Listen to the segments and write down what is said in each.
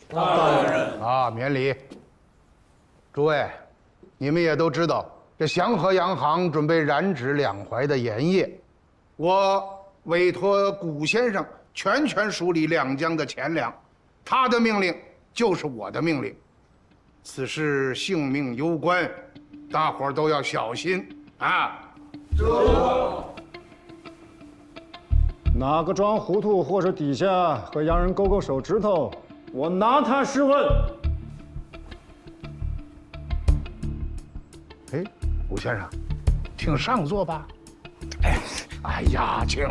大人啊，免礼。诸位，你们也都知道，这祥和洋行准备染指两淮的盐业，我委托古先生全权梳理两江的钱粮，他的命令就是我的命令。此事性命攸关，大伙儿都要小心啊！哪个装糊涂或者底下和洋人勾勾手指头，我拿他试问。哎，吴先生，请上座吧。哎呀，请。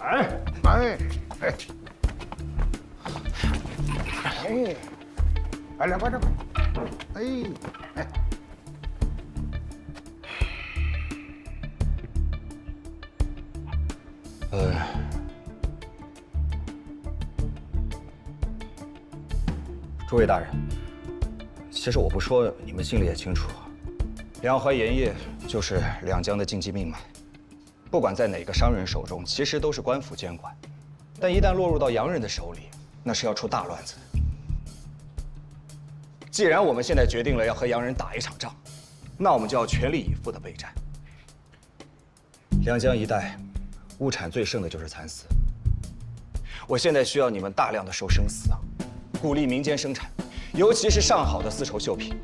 哎，来，快点，哎。诸位大人，其实我不说，你们心里也清楚，两淮盐业就是两江的经济命脉，不管在哪个商人手中，其实都是官府监管，但一旦落入到洋人的手里，那是要出大乱子的。既然我们现在决定了要和洋人打一场仗，那我们就要全力以赴的备战。两江一带物产最盛的就是蚕丝，我现在需要你们大量的收生丝啊，鼓励民间生产，尤其是上好的丝绸绣品。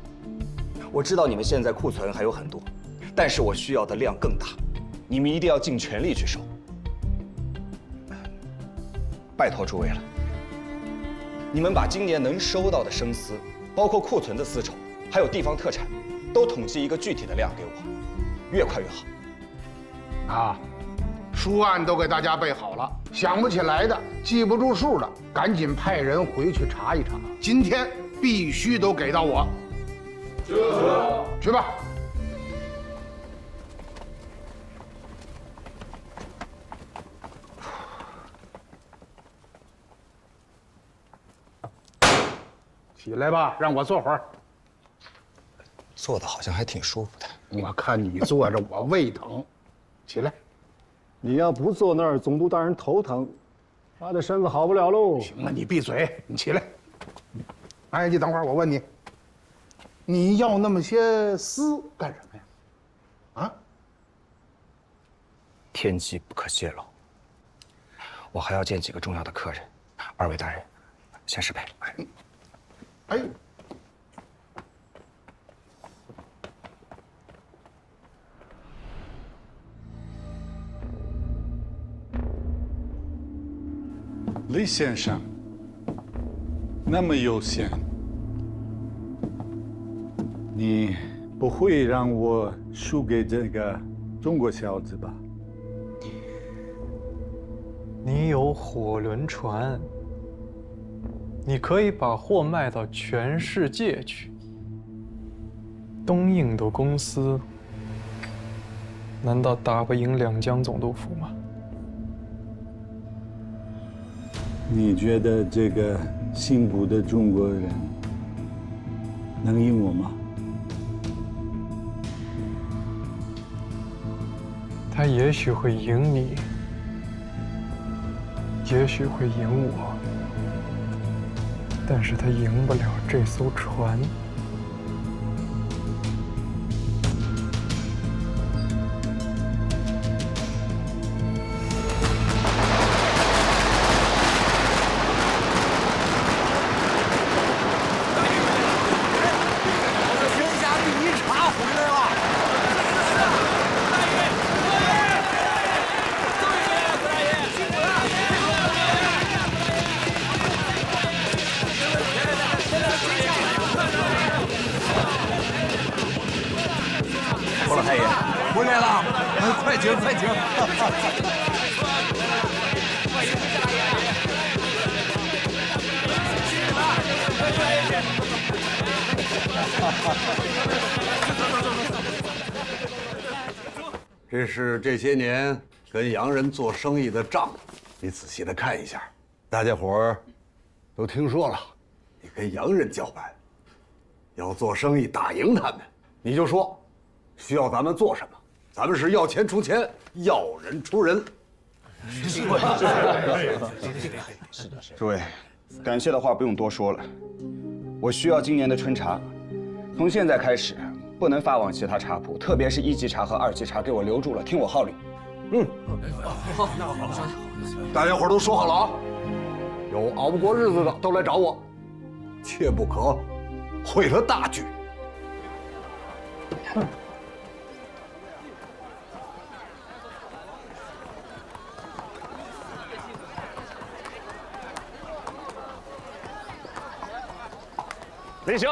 我知道你们现在库存还有很多，但是我需要的量更大，你们一定要尽全力去收。拜托诸位了，你们把今年能收到的生丝，包括库存的丝绸，还有地方特产，都统计一个具体的量给我，越快越好。啊，书案都给大家备好了，想不起来的、记不住数的，赶紧派人回去查一查。今天必须都给到我。去吧。起来吧，让我坐会儿。做的好像还挺舒服的。我看你坐着，我胃疼。起来。你要不坐那儿，总督大人头疼，他的身子好不了喽。行了，你闭嘴，你起来。哎，你等会儿，我问你，你要那么些丝干什么呀？啊？天机不可泄露。我还要见几个重要的客人，二位大人，先失陪。哎。李先生，那么悠闲，你不会让我输给这个中国小子吧？你有火轮船，你可以把货卖到全世界去。东印度公司难道打不赢两江总督府吗？你觉得这个幸福的中国人能赢我吗？他也许会赢你，也许会赢我，但是他赢不了这艘船。回来了，快请快请。这是这些年跟洋人做生意的账，你仔细的看一下。大家伙儿都听说了，你跟洋人叫板，要做生意打赢他们，你就说需要咱们做什么，咱们是要钱出钱，要人出人。诸位，感谢的话不用多说了。我需要今年的春茶，从现在开始不能发往其他茶铺，特别是1级茶和2级茶，给我留住了，听我号令。大家伙都说好了啊，有熬不过日子的都来找我，切不可毁了大局。林兄，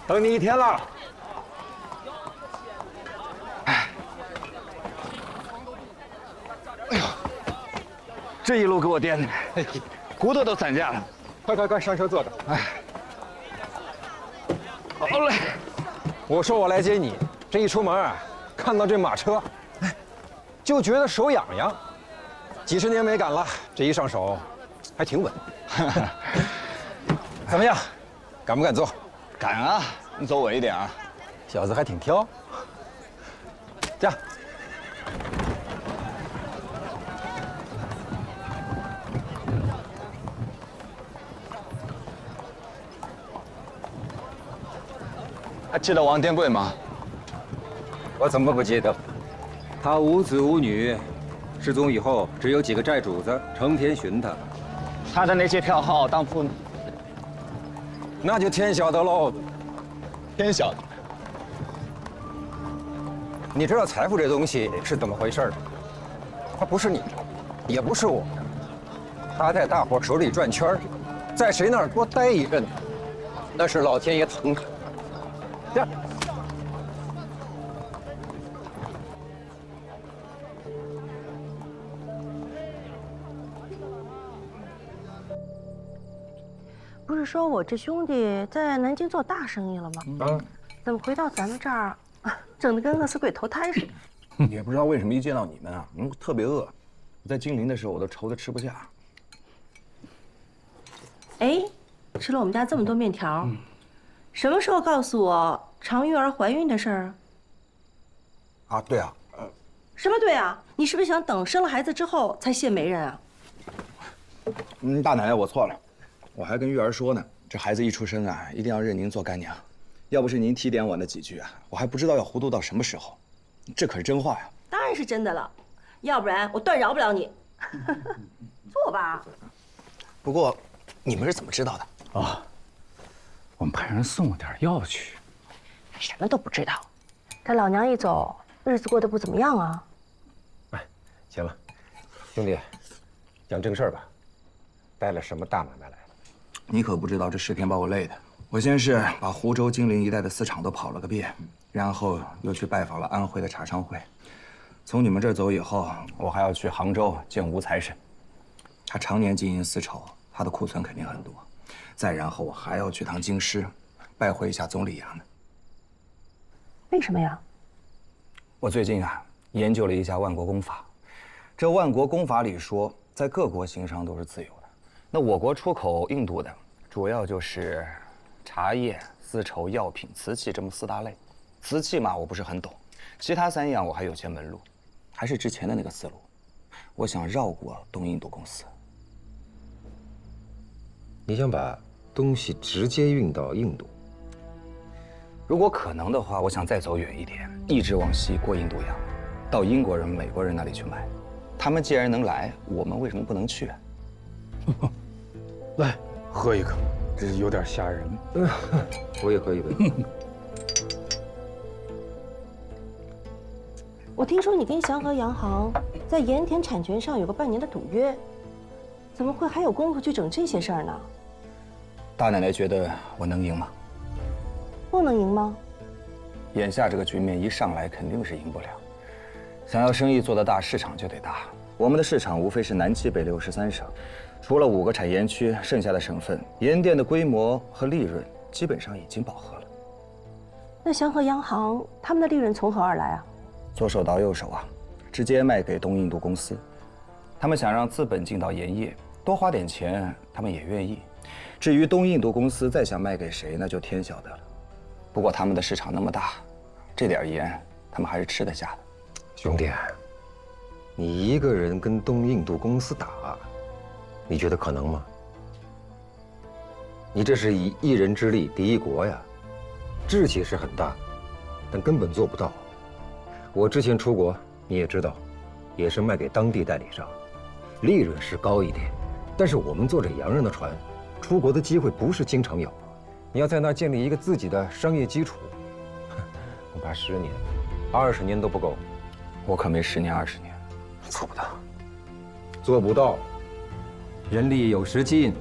等你一天了。哎呦，这一路给我颠的，骨头都散架了。快，上车坐着。哎，好嘞。我说我来接你，这一出门啊，看到这马车，哎，就觉得手痒痒。几十年没赶了，这一上手，还挺稳。怎么样，敢不敢坐？敢啊！你走稳一点啊。小子还挺挑。这样。还记得王天贵吗？我怎么不记得？他无子无女，失踪以后只有几个债主子成天寻他。他的那些票号当铺呢？那就天晓得喽。天晓得。你知道财富这东西是怎么回事？它不是你的，也不是我的，它在大伙手里转圈儿，在谁那儿多待一阵，那是老天爷疼他。这样。不是说我这兄弟在南京做大生意了吗？怎么回到咱们这儿，整得跟饿死鬼投胎似的？也不知道为什么一见到你们啊，特别饿。我在金陵的时候，我都愁得吃不下。哎，吃了我们家这么多面条，什么时候告诉我常玉儿怀孕的事儿？啊，对啊，什么对啊？你是不是想等生了孩子之后才谢媒人啊？大奶奶，我错了。我还跟玉儿说呢，这孩子一出生啊，一定要认您做干娘。要不是您提点我那几句啊，我还不知道要糊涂到什么时候。这可是真话呀！当然是真的了，要不然我断饶不了你。坐吧。不过，你们是怎么知道的？啊，我们派人送了点药去。什么都不知道，这老娘一走，日子过得不怎么样啊。哎，行了，兄弟，讲正事儿吧。带了什么大买卖来了？你可不知道这10天把我累的。我先是把湖州、金陵一带的4场都跑了个遍，然后又去拜访了安徽的茶商会。从你们这儿走以后，我还要去杭州见吴财神。他常年经营丝绸，他的库存肯定很多。再然后我还要去趟京师，拜会一下总理衙门。为什么呀？我最近啊研究了一下万国公法。这万国公法里说，在各国行商都是自由的。那我国出口印度的主要就是茶叶、丝绸、药品、瓷器这么4大类。瓷器嘛，我不是很懂，其他3样我还有些门路，还是之前的那个思路。我想绕过东印度公司。你想把东西直接运到印度？如果可能的话，我想再走远一点，一直往西过印度洋，到英国人、美国人那里去卖。他们既然能来，我们为什么不能去啊？来，喝一个，这有点吓人。我也喝一杯。我听说你跟祥和洋行在盐田产权上有个半年的赌约，怎么会还有功夫去整这些事儿呢？大奶奶觉得我能赢吗？不能赢吗？眼下这个局面一上来肯定是赢不了。想要生意做得大，市场就得大。我们的市场无非是南7北613省，除了5个产盐区，剩下的省份盐店的规模和利润基本上已经饱和了。那祥和洋行他们的利润从何而来啊？左手倒右手啊，直接卖给东印度公司。他们想让资本进到盐业，多花点钱，他们也愿意。至于东印度公司再想卖给谁，那就天晓得了。不过他们的市场那么大，这点盐他们还是吃得下的。兄弟，你一个人跟东印度公司打，你觉得可能吗？你这是以一人之力敌一国呀，志气是很大，但根本做不到。我之前出国，你也知道，也是卖给当地代理商，利润是高一点，但是我们做这洋人的船，出国的机会不是经常有。你要在那建立一个自己的商业基础，恐怕10年、20年都不够。我可没10年20年，做不到，做不到。人力有时尽。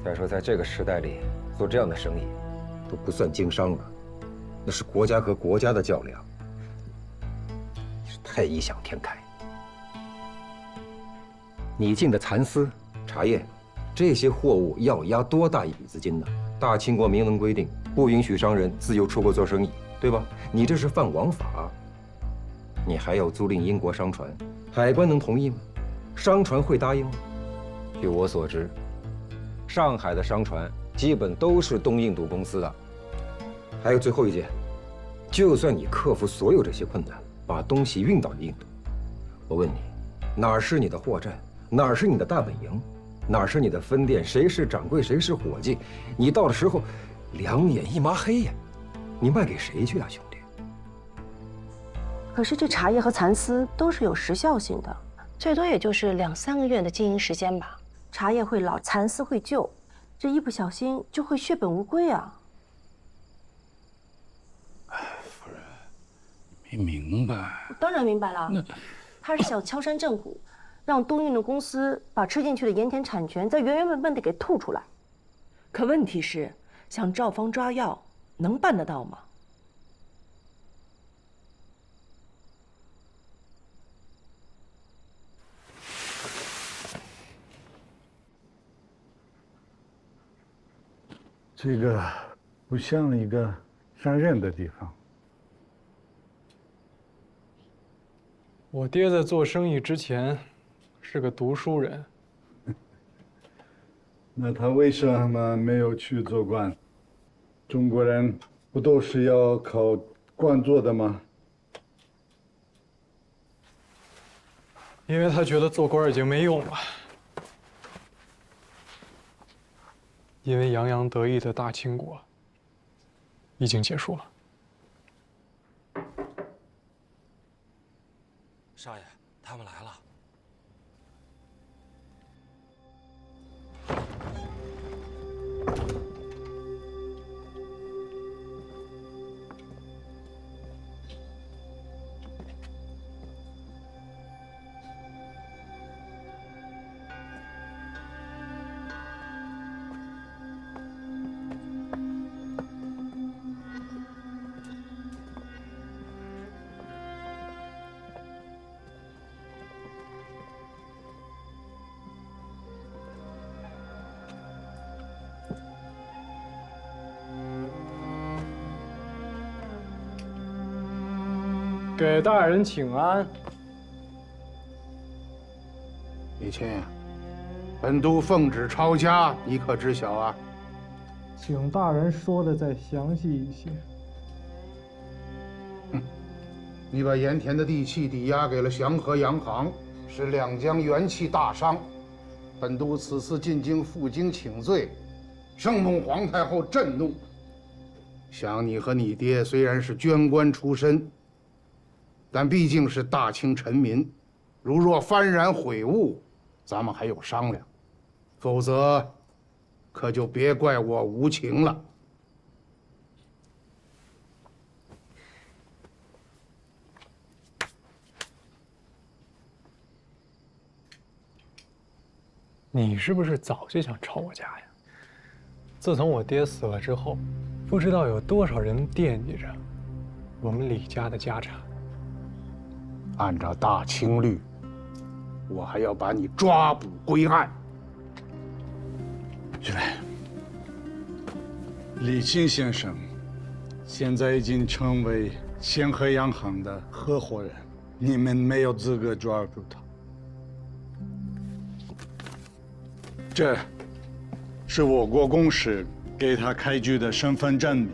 再说，在这个时代里做这样的生意，都不算经商了，那是国家和国家的较量。你是太异想天开。你进的蚕丝、茶叶，这些货物要押多大一笔资金呢？大清国明文规定，不允许商人自由出国做生意，对吧？你这是犯王法。你还要租赁英国商船，海关能同意吗？商船会答应吗？据我所知，上海的商船基本都是东印度公司的。还有最后一件，就算你克服所有这些困难，把东西运到印度，我问你，哪儿是你的货站？哪儿是你的大本营？哪儿是你的分店？谁是掌柜？谁是伙计？你到的时候，两眼一抹黑呀！你卖给谁去啊，兄弟？可是这茶叶和蚕丝都是有时效性的，最多也就是2、3个月的经营时间吧。茶叶会老，蚕丝会旧，这一不小心就会血本无归啊！夫人，没明白。我当然明白了，他是想敲山震虎，让东印的公司把吃进去的盐田产权再原原本本的给吐出来。可问题是，想照方抓药，能办得到吗？这个不像一个杀人的地方。我爹在做生意之前是个读书人。那他为什么没有去做官？中国人不都是要靠官做的吗？因为他觉得做官已经没用了。因为洋洋得意的大清国已经结束了。少爷，他们来了。给大人请安。李钦，本都奉旨抄家，你可知晓啊？请大人说的再详细一些。你把盐田的地契抵押给了祥和洋行，使两江元气大伤。本都此次进京负荆请罪，圣母皇太后震怒。想你和你爹虽然是捐官出身，但毕竟是大清臣民，如若幡然悔悟，咱们还有商量；否则，可就别怪我无情了。你是不是早就想抄我家呀？自从我爹死了之后，不知道有多少人惦记着我们李家的家产。按照大清律，我还要把你抓捕归案。是的，李钦先生现在已经成为仙河洋行的合伙人，你们没有资格抓住他。这是我国公使给他开具的身份证明。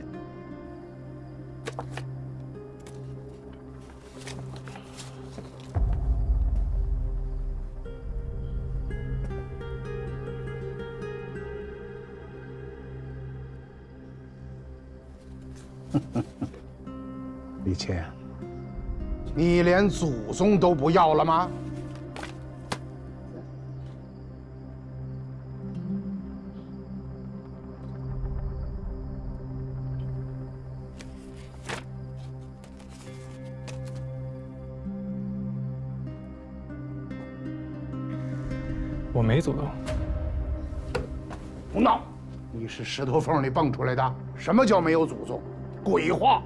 李谦，你连祖宗都不要了吗？我没祖宗。胡闹！你是石头缝里蹦出来的？什么叫没有祖宗？鬼话！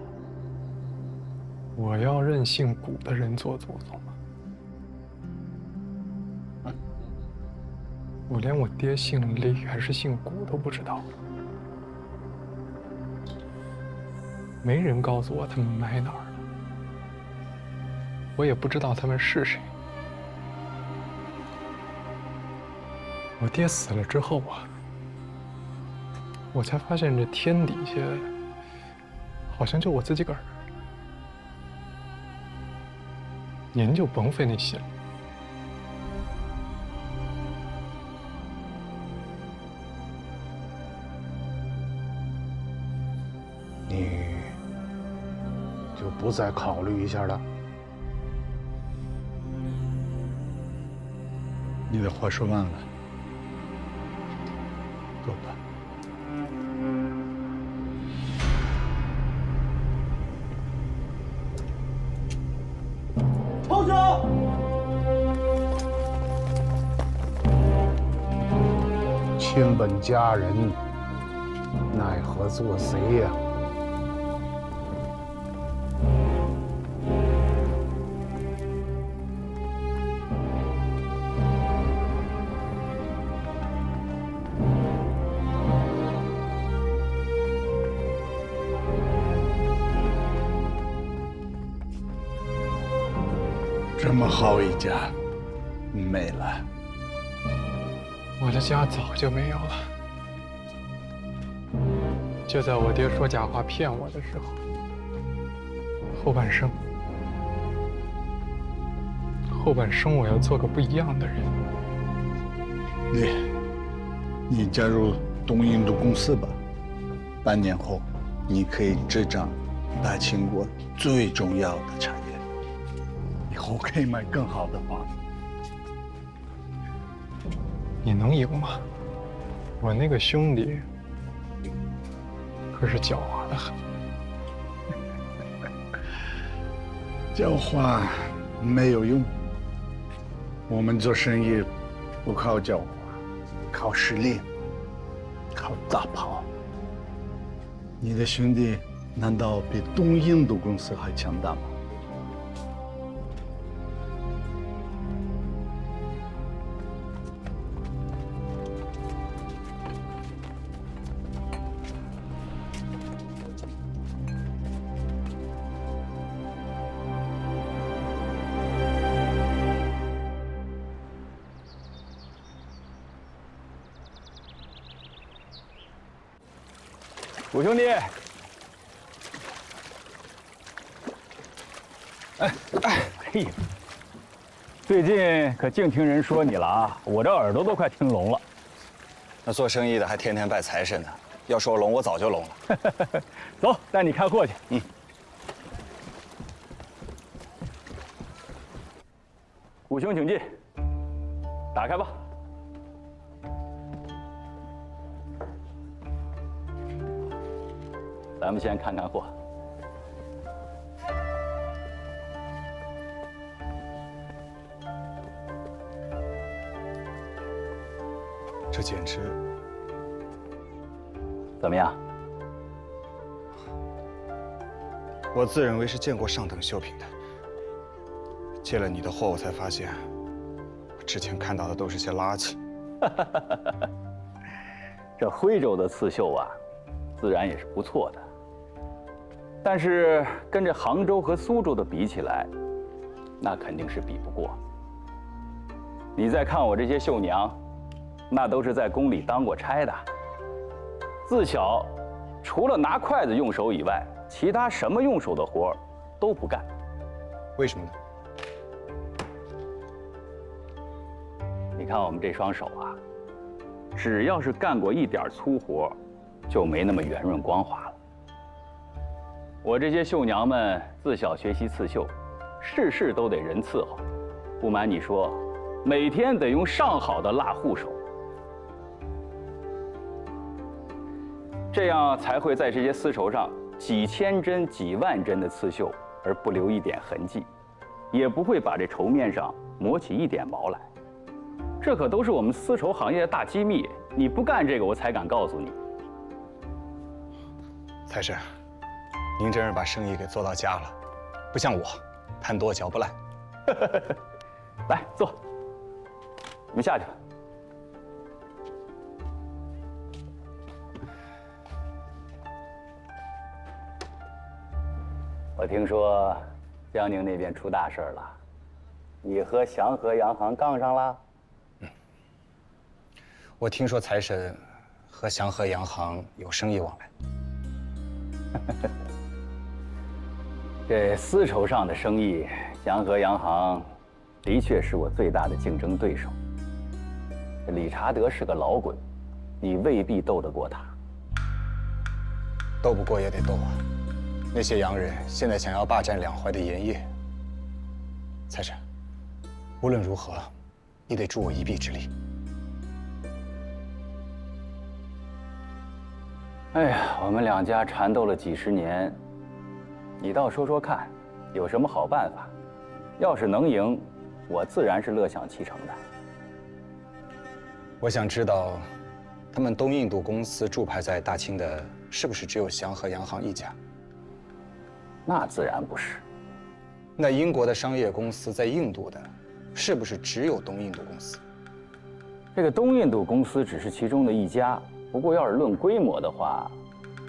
我要认姓古的人做祖宗吗？我连我爹姓李还是姓古都不知道，没人告诉我他们埋哪儿，我也不知道他们是谁。我爹死了之后啊，我才发现这天底下好像就我自己个儿。您就甭费那心了。你就不再考虑一下了？你的话说完了，走吧。偷酒！亲本家人，奈何做贼呀？这么好一家，没了。我的家早就没有了。就在我爹说假话骗我的时候，后半生我要做个不一样的人。你加入东印度公司吧，半年后你可以执掌大清国最重要的产业，以后可以买更好的房子。你能赢吗？我那个兄弟可是狡猾的很。狡猾没有用，我们做生意不靠狡猾，靠实力，靠大炮。你的兄弟难道比东印度公司还强大吗？五兄弟，哎呀，最近可净听人说你了啊！我这耳朵都快听聋了。那做生意的还天天拜财神呢，要说聋我早就聋了。走，带你看货去。嗯。五兄请进，打开吧。咱们先看看货。这简直……怎么样？我自认为是见过上等绣品的，接了你的货，我才发现，我之前看到的都是些垃圾。这徽州的刺绣啊，自然也是不错的。但是跟这杭州和苏州的比起来，那肯定是比不过。你再看我这些绣娘，那都是在宫里当过差的，自小除了拿筷子用手以外，其他什么用手的活都不干。为什么呢？你看我们这双手啊，只要是干过一点粗活，就没那么圆润光滑了。我这些绣娘们自小学习刺绣，事事都得人伺候。不瞒你说，每天得用上好的蜡护手，这样才会在这些丝绸上几千针、几万针的刺绣，而不留一点痕迹，也不会把这绸面上磨起一点毛来。这可都是我们丝绸行业的大机密，你不干这个，我才敢告诉你。财神，您真是把生意给做到家了，不像我，贪多嚼不烂。来坐，你们下去吧。我听说江宁那边出大事了，你和祥和洋行杠上了？我听说财神和祥和洋行有生意往来。这丝绸上的生意，祥和洋行的确是我最大的竞争对手。理查德是个老鬼，你未必斗得过他。斗不过也得斗啊！那些洋人现在想要霸占两淮的盐业。财神，无论如何，你得助我一臂之力。哎呀，我们两家缠斗了几十年，你倒说说看，有什么好办法？要是能赢，我自然是乐享其成的。我想知道，他们东印度公司驻派在大清的，是不是只有祥和洋行一家？那自然不是。那英国的商业公司在印度的，是不是只有东印度公司？这个东印度公司只是其中的一家。不过，要是论规模的话，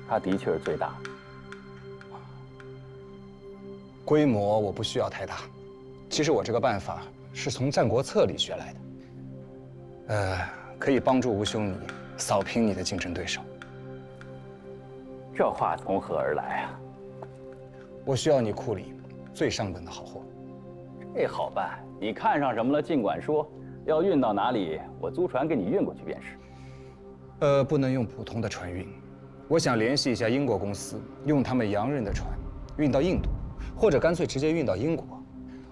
它的确是最大的。规模我不需要太大，其实我这个办法是从《战国策》里学来的，可以帮助吴兄你扫平你的竞争对手。这话从何而来啊？我需要你库里最上等的好货。这好办，你看上什么了尽管说，要运到哪里，我租船给你运过去便是。不能用普通的船运，我想联系一下英国公司，用他们洋人的船运到印度，或者干脆直接运到英国。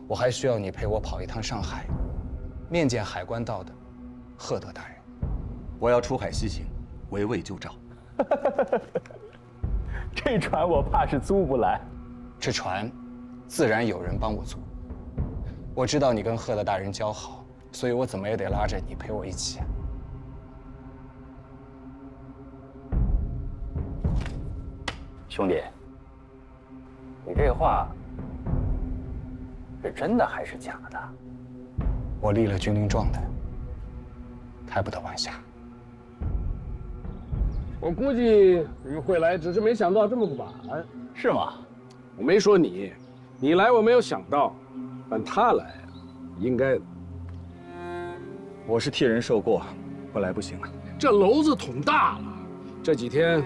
我还需要你陪我跑一趟上海，面见海关道的赫德大人。我要出海西行，围魏救赵。这船我怕是租不来。这船，自然有人帮我租。我知道你跟赫德大人交好，所以我怎么也得拉着你陪我一起。兄弟，你这话是真的还是假的？我立了军令状的，开不得玩笑。我估计你会来，只是没想到这么晚。是吗？我没说你，你来我没有想到，但他来，应该的。我是替人受过，不来不行啊。这篓子捅大了，这几天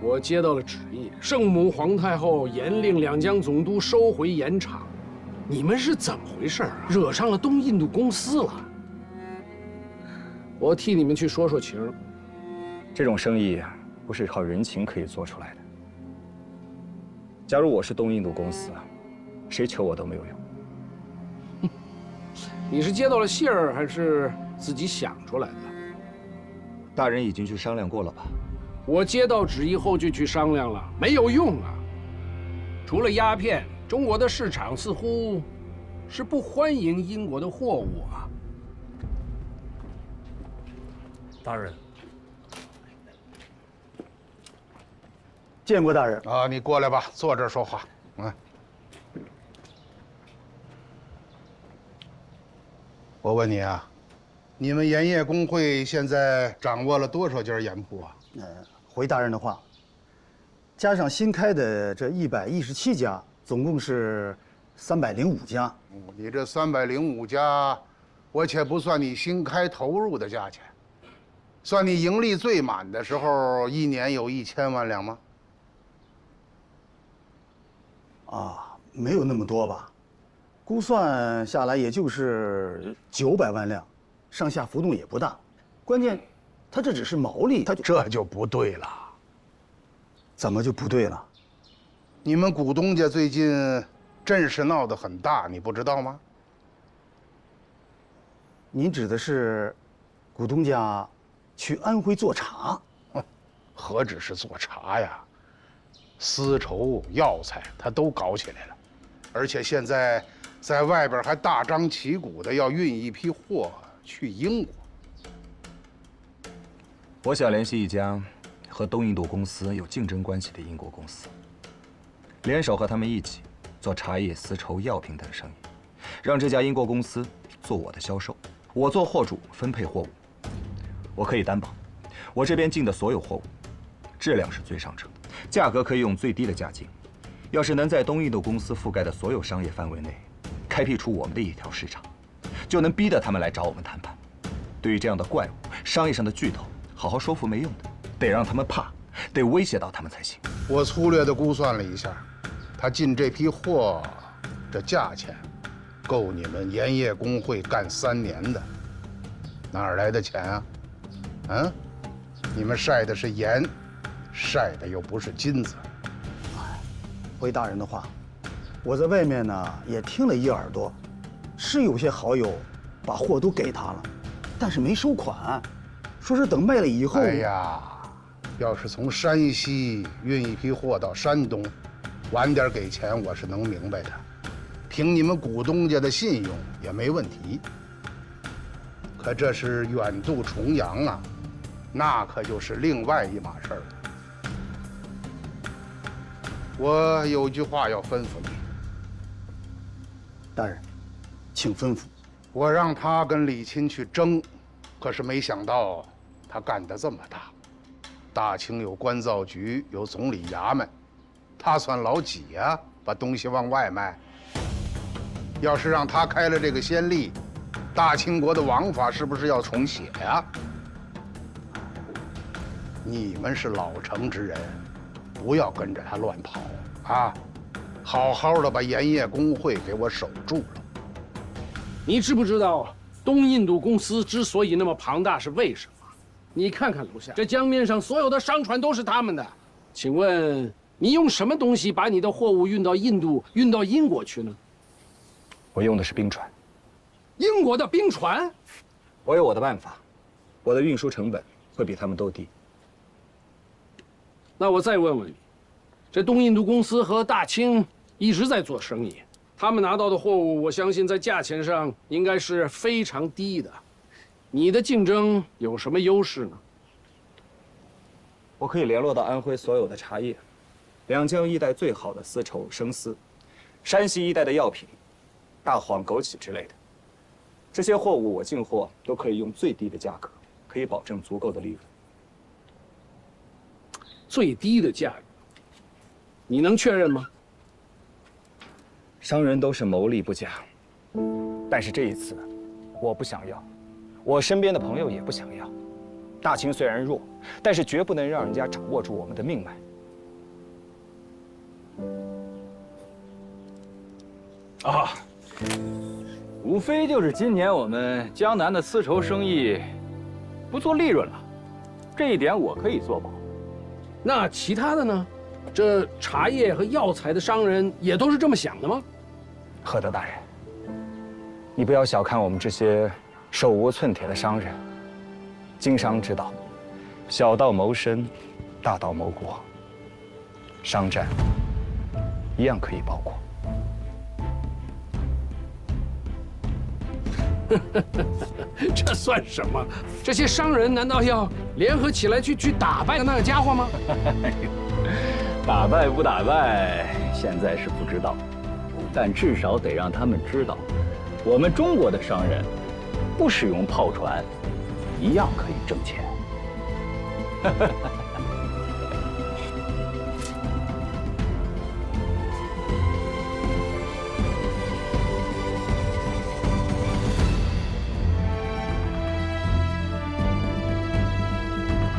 我接到了旨意，圣母皇太后严令两江总督收回盐场。你们是怎么回事啊？惹上了东印度公司了。我替你们去说说情。这种生意不是靠人情可以做出来的。假如我是东印度公司，谁求我都没有用。你是接到了信儿，还是自己想出来的？大人已经去商量过了吧？我接到旨意后就去商量了，没有用啊。除了鸦片，中国的市场似乎是不欢迎英国的货物啊。大人，见过大人啊，你过来吧，坐这儿说话。我问你啊，你们盐业工会现在掌握了多少家盐铺啊？回大人的话，加上新开的这117家，总共是305家。你这305家，我且不算你新开投入的价钱，算你盈利最满的时候，一年有1000万两吗？啊，没有那么多吧，估算下来也就是900万辆，上下浮动也不大。关键，它这只是毛利，它这就不对了。怎么就不对了？你们股东家最近阵势闹得很大，你不知道吗？您指的是股东家去安徽做茶？何止是做茶呀，丝绸、药材他都搞起来了，而且现在在外边还大张旗鼓的要运一批货去英国。我想联系一家和东印度公司有竞争关系的英国公司，联手和他们一起做茶叶、丝绸、药品等生意，让这家英国公司做我的销售，我做货主分配货物。我可以担保，我这边进的所有货物，质量是最上乘的，价格可以用最低的价进。要是能在东印度公司覆盖的所有商业范围内，开辟出我们的一条市场，就能逼得他们来找我们谈判。对于这样的怪物、商业上的巨头，好好说服没用的，得让他们怕，得威胁到他们才行。我粗略的估算了一下，他进这批货，这价钱，够你们盐业工会干3年的，哪儿来的钱啊？嗯，你们晒的是盐，晒的又不是金子。回大人的话，我在外面呢也听了一耳朵，是有些好友把货都给他了，但是没收款，说是等卖了以后。哎呀，要是从山西运一批货到山东，晚点给钱我是能明白的，凭你们股东家的信用也没问题。可这是远渡重洋啊，那可就是另外一码事儿了。我有句话要吩咐你，大人，请吩咐。我让他跟李钦去争，可是没想到他干得这么大。大清有关造局，有总理衙门，他算老几呀？把东西往外卖。要是让他开了这个先例，大清国的王法是不是要重写呀？你们是老成之人，不要跟着他乱跑啊！好好的把盐业工会给我守住了。你知不知道东印度公司之所以那么庞大是为什么？你看看楼下这江面上所有的商船都是他们的。请问你用什么东西把你的货物运到印度、运到英国去呢？我用的是冰船。英国的冰船？我有我的办法，我的运输成本会比他们都低。那我再问问你，这东印度公司和大清一直在做生意，他们拿到的货物，我相信在价钱上应该是非常低的。你的竞争有什么优势呢？我可以联络到安徽所有的茶叶，两江一带最好的丝绸、生丝，山西一带的药品，大黄、枸杞之类的。这些货物我进货都可以用最低的价格，可以保证足够的利润。最低的价格，你能确认吗？商人都是谋利不假，但是这一次，我不想要，我身边的朋友也不想要。大清虽然弱，但是绝不能让人家掌握住我们的命脉。啊，无非就是今年我们江南的丝绸生意不做利润了，这一点我可以做保。那其他的呢？这茶叶和药材的商人也都是这么想的吗？赫德大人，你不要小看我们这些手无寸铁的商人。经商之道，小到谋生，大到谋国，商战一样可以包括。这算什么？这些商人难道要联合起来去打败那个家伙吗？打败不打败，现在是不知道，但至少得让他们知道，我们中国的商人不使用炮船，一样可以挣钱。